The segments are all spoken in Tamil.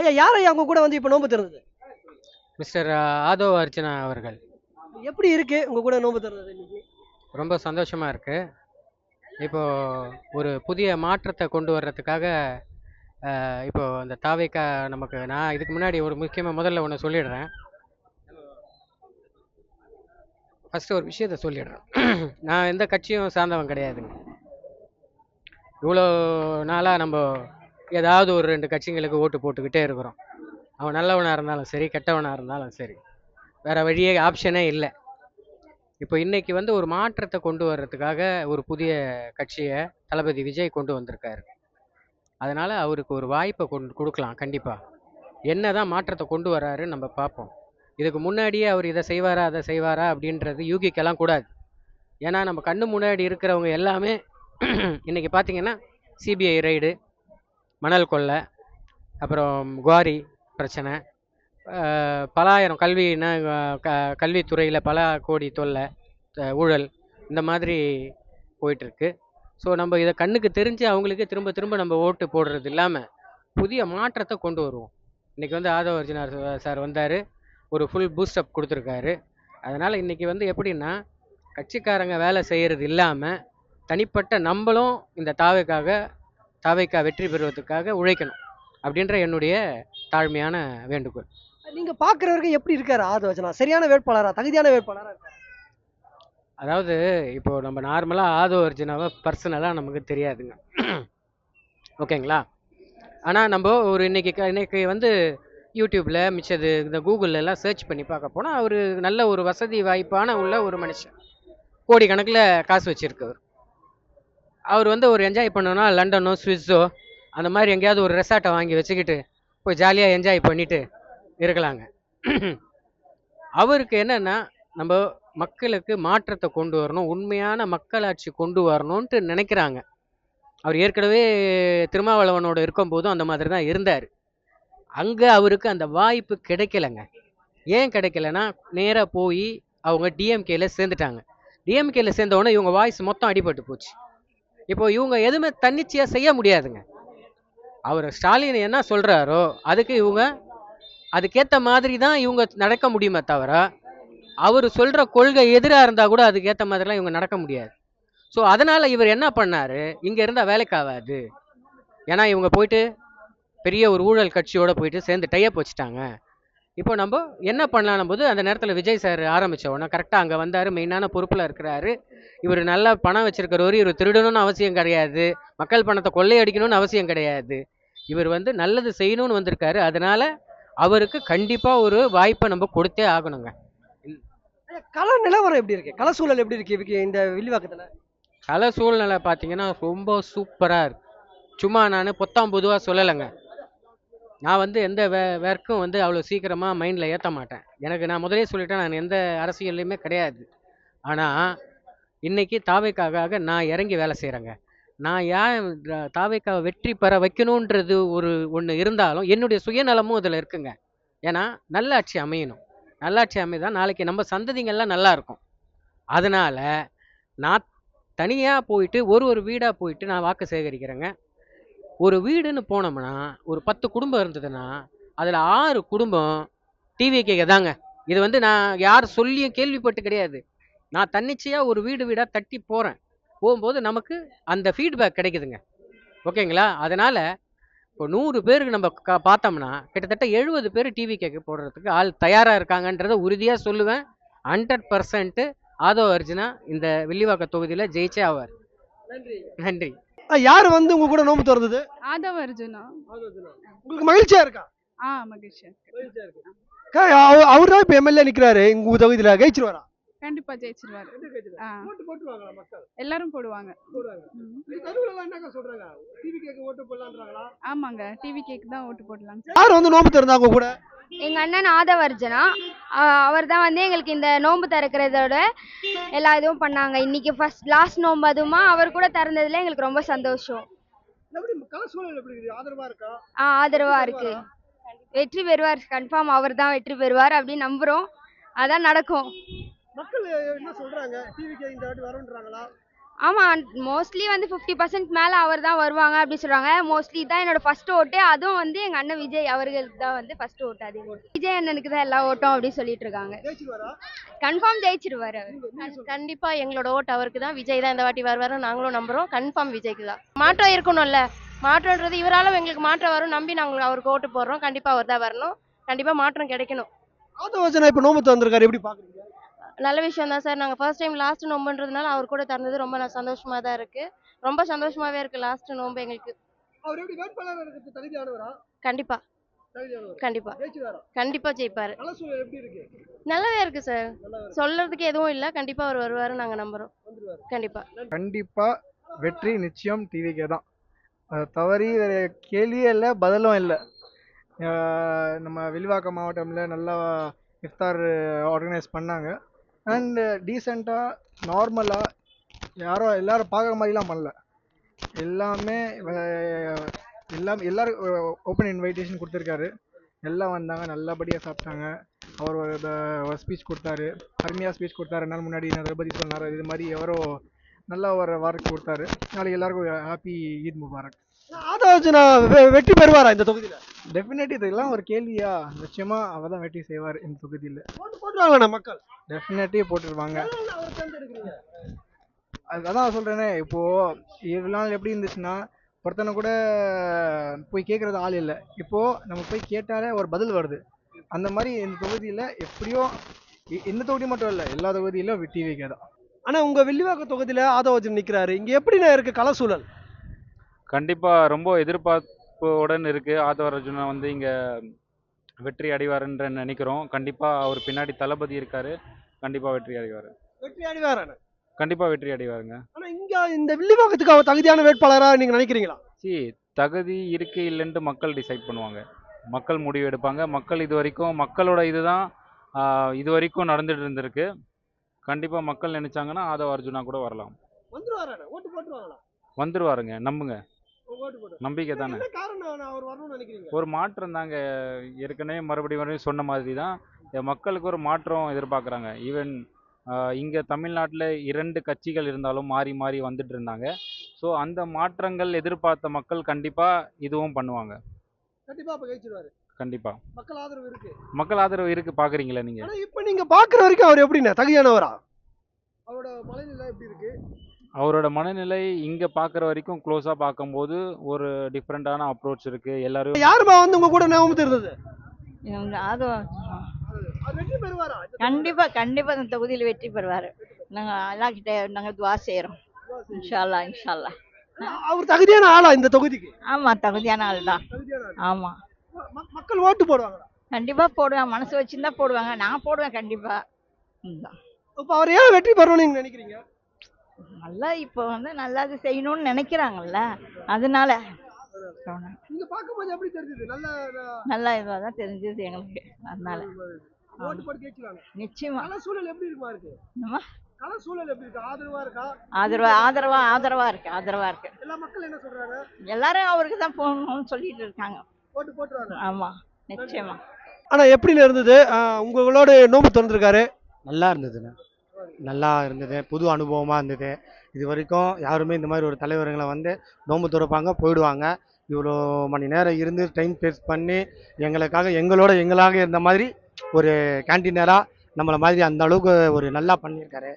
ஐயா யார் ஐயா உங்க கூட வந்து இப்ப நோன்பு திறந்தது? மிஸ்டர் ஆதோ அர்ச்சனா அவர்கள். எப்படி இருக்கு உங்க கூட நோன்பு திறந்தது இன்னைக்கு? ரொம்ப சந்தோஷமா இருக்கு. இப்போ ஒரு புதிய மாற்றத்தை கொண்டு வர்றதுக்காக இப்போ அந்த தாவேக்கா நமக்கு நான் இதுக்கு முன்னாடி ஒரு முக்கியமாக முதல்ல ஒன்று சொல்லிடுறேன். ஃபர்ஸ்ட் ஒரு விஷயத்த சொல்லிடுறேன். நான் எந்த கட்சியும் சார்ந்தவன் கிடையாதுங்க. இவ்வளோ நாளாக நம்ம ஏதாவது ஒரு 2 கட்சிங்களுக்கு ஓட்டு போட்டுக்கிட்டே இருக்கிறோம். அவன் நல்லவனாக இருந்தாலும் சரி, கெட்டவனாக இருந்தாலும் சரி, வேற வழியே ஆப்ஷனே இல்லை. இப்போ இன்னைக்கு வந்து ஒரு மாற்றத்தை கொண்டு வர்றதுக்காக ஒரு புதிய கட்சியை தளபதி விஜய் கொண்டு வந்திருக்காரு. அதனால அவருக்கு ஒரு வாய்ப்பை கொடுக்கலாம். கண்டிப்பாக என்னதான் மாற்றத்தை கொண்டு வர்றாருன்னு நம்ம பார்ப்போம். இதுக்கு முன்னாடியே அவர் இதை செய்வாரா அதை செய்வாரா அப்படின்றது யூகிக்கெல்லாம் கூடாது. ஏன்னா நம்ம கண்ணு முன்னாடி இருக்கிறவங்க எல்லாமே இன்னைக்கு பார்த்தீங்கன்னா சிபிஐ ரைடு, மணல் கொள்ளை, அப்புறம் குவாரி பிரச்சனை, பலாயிரம் கல்வித்துறையில் பல கோடி தொல்லை, ஊழல், இந்த மாதிரி போயிட்டுருக்கு. ஸோ நம்ம இதை கண்ணுக்கு தெரிஞ்சு அவங்களுக்கு திரும்ப திரும்ப நம்ம ஓட்டு போடுறது இல்லாமல் புதிய மாற்றத்தை கொண்டு வருவோம். இன்றைக்கி வந்து ஆதவ அர்ஜுனா சார் வந்தார், ஒரு ஃபுல் பூஸ்டப் கொடுத்துருக்காரு. அதனால் இன்றைக்கி வந்து எப்படின்னா கட்சிக்காரங்க வேலை செய்கிறது இல்லாமல் தனிப்பட்ட நம்மளும் இந்த தாவேக்கா வெற்றி பெறுவதற்காக உழைக்கணும் அப்படின்ற என்னுடைய தாழ்மையான வேண்டுகோள். நீங்க பாக்குறவருக்கு எப்படி இருக்காரு ஆதவ அர்ச்சனா? சரியான வேட்பாளரா, தகுதியான வேட்பாளரா இருக்காரு? அதாவது இப்போ நம்ம நார்மலாக ஆதவ அர்ஜுனாவை பர்சனலாக நமக்கு தெரியாதுங்க. ஓகேங்களா? ஆனால் நம்ம ஒரு இன்னைக்கு வந்து யூடியூப்பில் மிச்சது இந்த கூகுளில் எல்லாம் சர்ச் பண்ணி பார்க்க போனால் அவர் நல்ல ஒரு வசதி வாய்ப்பான உள்ள ஒரு மனுஷன். கோடிக்கணக்கில் காசு வச்சுருக்கவர். அவர் வந்து ஒரு என்ஜாய் பண்ணோன்னா லண்டனோ ஸ்விஸ்ஸோ அந்த மாதிரி எங்கேயாவது ஒரு ரெசார்ட்டை வாங்கி வச்சுக்கிட்டு போய் ஜாலியாக என்ஜாய் பண்ணிட்டு இருக்கலாங்க. அவருக்கு என்னன்னா நம்ம மக்களுக்கு மாற்றத்தை கொண்டு வரணும், உண்மையான மக்களாட்சி கொண்டு வரணும்ன்ட்டு நினைக்கிறாங்க. அவர் ஏற்கனவே திருமாவளவனோட இருக்கும்போதும் அந்த மாதிரி தான் இருந்தார். அங்கே அவருக்கு அந்த வாய்ப்பு கிடைக்கலங்க. ஏன் கிடைக்கலன்னா நேராக போய் அவங்க டிஎம்கேல சேர்ந்துட்டாங்க. டிஎம்கேல சேர்ந்தவொடனே இவங்க வாய்ஸ் மொத்தம் அடிபட்டு போச்சு. இப்போ இவங்க எதுவுமே தன்னிச்சையாக செய்ய முடியாதுங்க. அவர் ஸ்டாலின் என்ன சொல்கிறாரோ அதுக்கு இவங்க அதுக்கேற்ற மாதிரி தான் இவங்க நடக்க முடியுமே தவிர அவர் சொல்கிற கொள்கை எதிராக இருந்தால் கூட அதுக்கேற்ற மாதிரிலாம் இவங்க நடக்க முடியாது. ஸோ அதனால் இவர் என்ன பண்ணார், இங்கே இருந்தால் வேலைக்காகாது. ஏன்னா இவங்க போயிட்டு பெரிய ஒரு ஊழல் கட்சியோடு போயிட்டு சேர்ந்து டைப் வச்சுட்டாங்க. இப்போ நம்ம என்ன பண்ணலாம் போது அந்த நேரத்தில் விஜய் சார் ஆரம்பித்த உடனே கரெக்டாக அங்கே வந்தார், மெயினான பொறுப்பில் இருக்கிறாரு. இவர் நல்லா பணம் வச்சிருக்கிறவர், இவர் திருடணும்னு அவசியம் கிடையாது, மக்கள் பணத்தை கொள்ளையடிக்கணும்னு அவசியம் கிடையாது. இவர் வந்து நல்லது செய்யணும்னு வந்திருக்காரு. அதனால அவருக்கு கண்டிப்பாக ஒரு வாய்ப்பை நம்ம கொடுத்தே ஆகணுங்க. கள நிலவரம் எப்படி இருக்கு? கள சூழல் எப்படி இருக்கு இந்த வில்லிவாக்கத்துல? கள சூழ்நிலை பார்த்தீங்கன்னா ரொம்ப சூப்பராக இருக்கு. சும்மா நான் பொத்தாம் பொதுவாக சொல்லலைங்க. நான் வந்து எந்த ஒர்க்கும் வந்து அவ்வளோ சீக்கிரமாக மைண்டில் ஏற்ற மாட்டேன். நான் முதலே சொல்லிட்டேன், நான் எந்த அரசியல்லையுமே கிடையாது. ஆனால் இன்னைக்கு தாவேக்காக நான் இறங்கி வேலை செய்கிறேங்க. நான் ஏன் தாவேக்காவை வெற்றி பெற வைக்கணுன்றது ஒன்று இருந்தாலும் என்னுடைய சுயநலமும் அதில் இருக்குங்க. ஏன்னா நல்லாட்சி அமையணும். நல்லாட்சி அமைதான் நாளைக்கு நம்ம சந்ததிங்கள்லாம் நல்லா இருக்கும். அதனால் நான் தனியாக போயிட்டு ஒரு வீடாக போயிட்டு நான் வாக்கு சேகரிக்கிறேங்க. ஒரு வீடுன்னு போனோம்னா ஒரு 10 குடும்பம் இருந்ததுன்னா அதில் 6 குடும்பம் டிவிகே தாங்க. இது வந்து நான் யார் சொல்லியும் கேள்விப்பட்டு கிடையாது. நான் தன்னிச்சையாக ஒரு வீடாக தட்டி போகிறேன். போகும்போது நமக்கு அந்த ஃபீட்பேக் கிடைக்குதுங்க. ஓகேங்களா? அதனால் இப்போ 100 பேருக்கு நம்ம பார்த்தோம்னா கிட்டத்தட்ட 70 பேர் டிவிகேக்கு போடுறதுக்கு ஆள் தயாராக இருக்காங்கன்றதை உறுதியாக சொல்லுவேன். 100% ஆதவ அர்ஜுனா இந்த வில்லிவாக்க தொகுதியில் ஜெயிச்சே ஆவார். நன்றி. யார் வந்து உங்க கூட நோம்பு திறந்தது? ஆதவ அர்ஜுனா. உங்களுக்கு மகிழ்ச்சியா இருக்கா? மகிழ்ச்சியா இருக்கு. அவர் தான் இப்ப எம்எல்ஏ நிக்கிறாரு உங்க தொகுதியில, ஜெயிச்சிருவாரா? கண்டிப்பா ஜெயிச்சிருவாரு. எல்லாரும் போடுவாங்க. ஆமாங்க, டிவி கேக்கு தான் ஓட்டு போடலாம். யார் வந்து நோம்பு திறந்தாங்க கூட? எங்க அண்ணன் ஆதவ அர்ஜுனா. அவர் தான் வந்து எங்களுக்கு இந்த நோன்பு திறக்கிறதோட எல்லா இதுவும் பண்ணாங்க. இன்னைக்கு ஃபர்ஸ்ட் லாஸ்ட் நோன்பு, அதுமா அவர் கூட திறந்ததுல எங்களுக்கு ரொம்ப சந்தோஷம். ஆதரவா இருக்கு. வெற்றி பெறுவார், கன்ஃபார்ம் அவர் தான் வெற்றி பெறுவார் அப்படின்னு நம்புறோம். அதான் நடக்கும். மக்கள் என்ன சொல்றாங்க? டிவிகே இந்த வாட்டி வரணும்ன்றாங்களா? ஆமாம், மோஸ்ட்லி வந்து 50% மேலே அவர் தான் வருவாங்க அப்படி சொல்கிறாங்க. மோஸ்ட்லி தான் என்னோட ஃபர்ஸ்ட் ஓட்டு. அதுவும் வந்து எங்கள் அண்ணன் விஜய் அவர்களுக்கு தான் வந்து ஃபர்ஸ்ட் ஓட்டு. அது விஜய் அண்ணனுக்கு தான் எல்லா ஓட்டும் அப்படி சொல்லிட்டு இருக்காங்க. கன்ஃபார்ம் ஜெயிச்சிருவாரு அவர். கண்டிப்பா எங்களோட ஓட்டு அவருக்கு தான். விஜய் தான் இந்த வாட்டி வருவாரு, நாங்களும் நம்புறோம். கன்ஃபார்ம் விஜய்க்கு தான். மாற்றம் இருக்கணும்ல, மாற்றம்ன்றது இவரால எங்களுக்கு மாற்றம் வரும் நம்பி நாங்கள் அவருக்கு ஓட்டு போடுறோம். கண்டிப்பா அவர் தான் வரணும். கண்டிப்பா மாற்றம் கிடைக்கணும். ஆதவர்ஜனா இப்ப நோம்பு திறந்திருக்காரு, எப்படி பாக்குறீங்க? நல்ல விஷயம் தான் சார். நாங்கள் ஃபர்ஸ்ட் டைம் லாஸ்ட் நோம்புன்றதுனால அவர் கூட திறந்தது ரொம்ப சந்தோஷமா தான் இருக்கு. ரொம்ப சந்தோஷமாவே இருக்கு லாஸ்ட் நோம்பு எங்களுக்கு. அவர் எப்படி வேட்பாளர் இருக்கிறது தகுதியானவரா? கண்டிப்பா தகுதியானவர். கண்டிப்பா ஜெயிச்சிருவாரா? கண்டிப்பா ஜெயிப்பாரு. கலசூழல் எப்படி இருக்கு? நல்லாவே இருக்கு சார். சொல்றதுக்கு எதுவும் இல்லை. கண்டிப்பா அவர் வருவாரு, நாங்க நம்புறோம். வந்துருவாரு. கண்டிப்பா கண்டிப்பா வெற்றி நிச்சயம் டிவிக்கே தான். அதை தவறி வேறு கேள்வியே இல்லை, பதிலும் இல்லை. நம்ம வில்லிவாக்கம் மாவட்டம்ல நல்லா இஃப்தார் ஆர்கனைஸ் பண்ணாங்க. அண்டு டீசெண்டாக நார்மலாக எல்லாரும் பார்க்குற மாதிரிலாம் பண்ணல. எல்லாமே எல்லாரும் ஓப்பன் இன்வைடேஷன் கொடுத்துருக்காரு. எல்லாம் வந்தாங்க, நல்லபடியாக சாப்பிட்டாங்க. அவர் ஒரு ஸ்பீச் கொடுத்தாரு, அருமையாக ஸ்பீச் கொடுத்தாரு. 2 நாள் முன்னாடி நான் தளபதி சொன்னார், இது மாதிரி எவரோ நல்லா ஒரு வார்த்தை கொடுத்தாரு. நாளைக்கு எல்லாருக்கும் ஹாப்பி ஈத் முபாரக். ஆதவர்ஜனா வெற்றி பெறுவாரா இந்த தொகுதியில? டெஃபினெட்லி இதெல்லாம் ஒரு கேள்வியா? நிச்சயமா அவர் தான் வெற்றி செய்வார் இந்த தொகுதியில். ஓட்டு போட்டுருவாங்க மக்கள். டெஃபினெட்லி போட்டுருவாங்க. அவர் தேர்ந்தெடுக்கிறீங்க. அதான் சொல்கிறேனே, இப்போது இவ்வளோ நாள் எப்படி இருந்துச்சுன்னா ஒருத்தனை கூட போய் கேட்குறது ஆள் இல்லை. இப்போது நம்ம போய் கேட்டாலே ஒரு பதில் வருது. அந்த மாதிரி இந்த தொகுதியில் எப்படியோ இந்த தொகுதி மட்டும் இல்லை, எல்லா தொகுதியிலும் டிவிக்கே தான். ஆனா உங்க வில்லிவாக்கம் தொகுதியில ஆதவர்ஜன் நிக்கிறாரு. இங்க எப்படிண்ணா இருக்கு கலசூழல்? கண்டிப்பாக ரொம்ப எதிர்பார்ப்புடன் இருக்குது. ஆதவர்ஜுனா வந்து இங்கே வெற்றி அடைவாருன்ற நினைக்கிறோம். கண்டிப்பாக அவர் பின்னாடி தளபதி இருக்காரு. கண்டிப்பாக வெற்றி அடைவார். வெற்றி அடைவாரா? கண்டிப்பாக வெற்றி அடைவாருங்க. ஆனா இங்க இந்த வில்லிவாக்கத்துக்கு அவர் தகுதியான வேட்பாளரா நீங்க நினைக்கிறீங்களா? தகுதி இருக்கு இல்லைன்ட்டு மக்கள் டிசைட் பண்ணுவாங்க. மக்கள் முடிவு எடுப்பாங்க. மக்கள் இது வரைக்கும் மக்களோட இதுதான் இது வரைக்கும் நடந்துட்டு இருந்திருக்கு. கண்டிப்பாக மக்கள் நினைச்சாங்கன்னா ஆதவர்ஜுனா கூட வரலாம். வந்துருவாரா? ஓட்டு போட்டுருவாங்களா? வந்துருவாருங்க, நம்புங்க. ஓட்டு போட்டு. நம்பிக்கை தானே. என்ன காரணம் அவர் வரணும்னு நினைக்கிறீங்க? ஒரு மாற்றம் தாங்க. ஏற்கனவே மறுபடியும் சொன்ன மாதிரி தான் மக்களுக்கு ஒரு மாற்றம் எதிர்பார்க்குறாங்க. ஈவன் இங்கே தமிழ்நாட்டில் 2 கட்சிகள் இருந்தாலும் மாறி மாறி வந்துட்டு இருந்தாங்க. ஸோ அந்த மாற்றங்கள் எதிர்பார்த்த மக்கள் கண்டிப்பாக இதுவும் பண்ணுவாங்க. கண்டிப்பா அப்ப ஜெயிச்சிருவாரு. கண்டிப்பாக மக்கள் ஆதரவு இருக்கு. மக்கள் ஆதரவு இருக்குது, பார்க்குறீங்களா நீங்கள்? ஆனா இப்ப நீங்க பாக்குற வரைக்கும் அவர் எப்படிண்ணா தகுதியானவரா? அவரோட மனநிலை எப்படி இருக்கு? அவரோட மனநிலை இங்கே பார்க்குற வரைக்கும் க்ளோஸாக பார்க்கும்போது ஒரு டிஃப்ரெண்ட்டான அப்ரோச் இருக்குது. எல்லாரும் யாருமா வந்து உங்க கூட ஞாபகம் இருந்தது? அவர் வெற்றி பெறுவாரா? கண்டிப்பா இந்த தொகுதியில் வெற்றி பெறுவார். நாங்கள் அல்லா கிட்ட நாங்கள் துவா செய்கிறோம். இன்ஷா அல்லாஹ். அவர் தகுதியான ஆளா இந்த தொகுதிக்கு? ஆமாம், தகுதியான ஆள் தான். தகுதியான ஆள். ஆமாம், மக்கள் ஓட்டு போடுவாங்களா? கண்டிப்பாக போடுவேன். மனசு வச்சுருந்தா போடுவாங்க. நான் போடுவேன் கண்டிப்பாக. இப்ப அவர் ஏன் வெற்றி பெறணும்னு நீங்க நினைக்கிறீங்க? நல்லா இப்போ வந்து நல்லா இது செய்யணும்னு நினைக்கிறாங்கல்ல, அதனால நீங்க பாக்கும்போது எப்படி தெரிஞ்சது? நல்லா இதுவாக தான் தெரிஞ்சது எங்களுக்கு. அதனால ஓட்டு போட்டு கேட்கலாங்க. நிச்சயமா. கல சூழல் எப்படி இருக்குமா இருக்கு? என்னம்மா? கல சூழல் எப்படி இருக்கு? ஆதரவா இருக்கா? ஆதரவா இருக்கு. எல்லா மக்கள் என்ன சொல்றாங்க? எல்லாரும் அவருக்கு தான் போகணும்னு சொல்லிட்டு இருக்காங்க. ஓட்டு போட்டுருவாங்க. ஆமா, நிச்சயமா. ஆனா எப்படி இருந்தது? உங்களோட நோம்பு திறந்திருக்காரு. நல்லா இருந்ததுண்ணே, நல்லா இருந்தது. புது அனுபவமாக இருந்தது. இது வரைக்கும் யாருமே இந்த மாதிரி ஒரு தலைவருங்களை வந்து நோன்பு துறப்பாங்க, போயிடுவாங்க. இவ்வளோ மணி நேரம் இருந்து டைம் ஸ்பெண்ட் பண்ணி எங்களாக இருந்த மாதிரி ஒரு கேன்டீனராக நம்மளை மாதிரி அந்த அளவுக்கு ஒரு நல்லா பண்ணியிருக்காரு.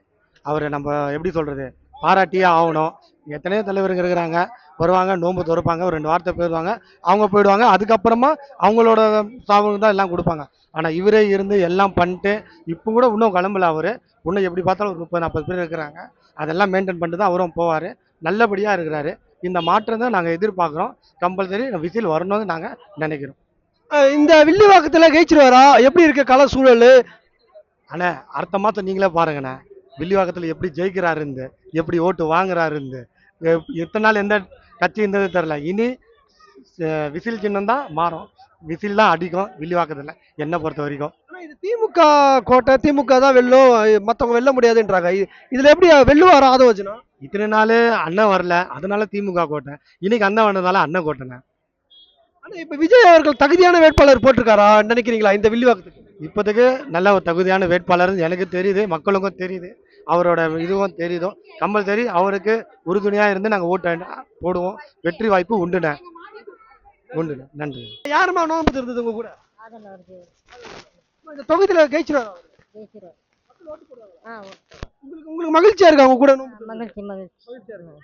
அவரை நம்ம எப்படி சொல்கிறது, பாராட்டியே ஆகணும். எத்தனையோ தலைவருங்க இருக்கிறாங்க, வருவாங்க, நோன்பு துறப்பாங்க, ஒரு 2 வார்த்தை போயிடுவாங்க, அவங்க போயிடுவாங்க. அதுக்கப்புறமா அவங்களோட சாபம் தான் எல்லாம் கொடுப்பாங்க. ஆனால் இவரே இருந்து எல்லாம் பண்ணிட்டு இப்போ கூட இன்னும் கிளம்பல. அவர் இன்னும் எப்படி பார்த்தாலும் ஒரு 30-40 பேர் இருக்கிறாங்க. அதெல்லாம் மெயின்டைன் பண்ணிட்டு தான் அவரும் போவார். நல்லபடியாக இருக்கிறாரு. இந்த மாற்றம் தான் நாங்கள் எதிர்பார்க்குறோம். கம்பல்சரி விசில் வரணும்னு நாங்கள் நினைக்கிறோம். இந்த வில்லிவாக்கத்துல ஜெயிச்சிருவாரா? எப்படி இருக்கு கல சூழல்? ஆனால் அடுத்த மாதம் நீங்களே பாருங்கண்ணே, வில்லிவாக்கத்தில் எப்படி ஜெயிக்கிறாருந்து, எப்படி ஓட்டு வாங்குறாருந்து. இத்தனை நாள் எந்த கட்சி இருந்தது தெரில. இனி விசில் சின்னம் தான் மாறும், விசில் தான் அடிக்கும் வில்லிவாக்கத்தில் என்னை பொறுத்த வரைக்கும். இது திமுக கோட்டை, திமுக தான் வெல்லும், மற்றவங்க வெல்ல முடியாதுன்றாங்க. இதுல எப்படி வெல்லுவாரா ஆதவர்ஜனா? இத்தனை நாள் அண்ணன் வரல, அதனால திமுக கோட்டை. இன்னைக்கு அண்ணன் வந்ததால அண்ணன் கோட்டைண்ணே. ஆனா இப்ப விஜய் அவர்கள் தகுதியான வேட்பாளர் போட்டிருக்காரா நினைக்கிறீங்களா இந்த வில்லிவாக்கத்துக்கு? இப்போதைக்கு நல்ல ஒரு தகுதியான வேட்பாளர் எனக்கு தெரியுது, மக்களுக்கும் தெரியுது. அவரோட இதுவும் தெரியுதோ கம்பல்சரி அவருக்கு உறுதுணையாக இருந்து நாங்கள் ஓட்டு போடுவோம். வெற்றி வாய்ப்பு உண்டுண்ணே. உண்டுண்ணே. நன்றி. யாருமா நோன்பு இருந்தது உங்க கூட இந்த தொகுதியில ஜெயிச்சிருவாரா உங்களுக்கு உங்களுக்கு மகிழ்ச்சியா இருக்கா உங்க கூட நோன்பு? மகிழ்ச்சி மகிழ்ச்சி மகிழ்ச்சியா இருக்கு.